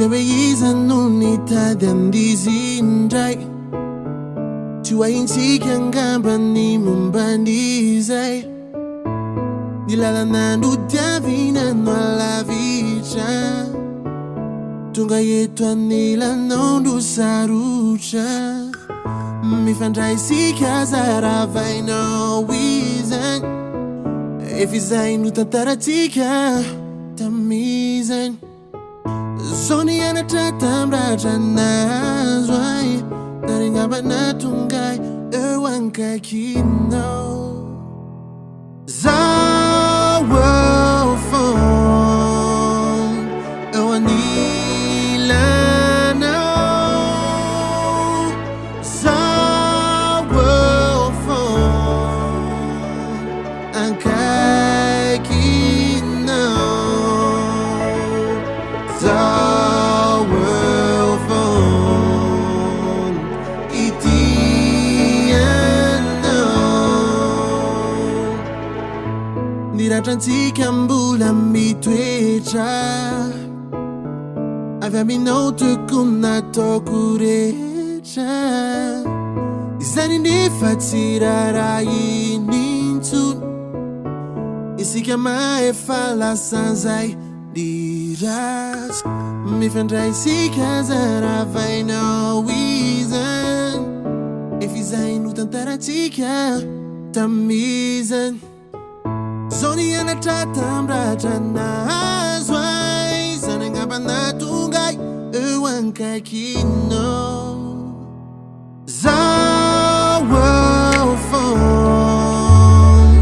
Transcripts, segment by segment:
Reason only than this in right to I seek and gambani mumbandizai Dilala nandu diavina no la vicha Tunga yetu anila nondu sarucha Mi fandrai sika zara vai no reason If it's ainu tantaratika tamizan Zoni anatatamra janazwai Taringaba natungai Ewanka kino Zawo phone Ewanila no Zawo phone Ankai kino Niratantika mbula mitwecha Avea minautu kuna tokurecha Izani nifatira rai nintu Isika mae fala sanzai diras Mi fandra isika zara vai no reason If izainu tantaratika tamizan Zoni anatatamra janazwai Zanangaba natungai Ewanka kino Zawo phone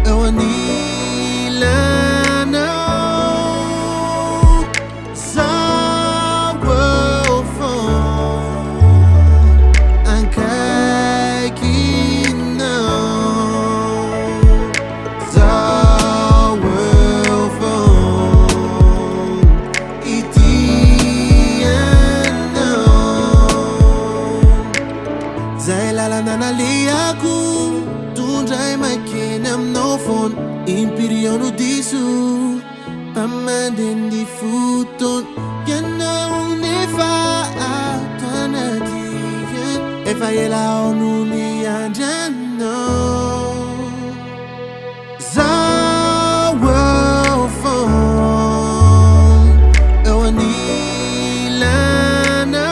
Ewanila no Zawo phone Ankai kino Nanaliaku tundrai makinam no phone Imperionu disu Pamandendi futon Yana unifa alternative If I allow nuni anjano Zawo phone Ewanila no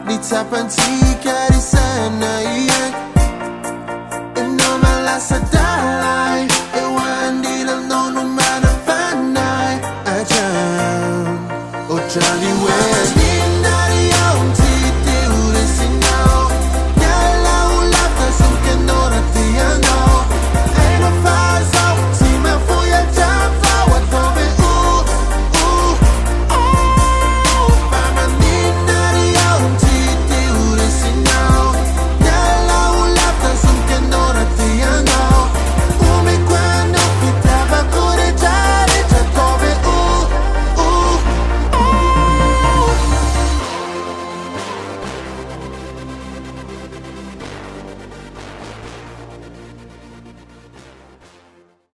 Nitapantika di sana iyan Ino malasadalay Ewan di lang no numanapanay Ajan O Charlie West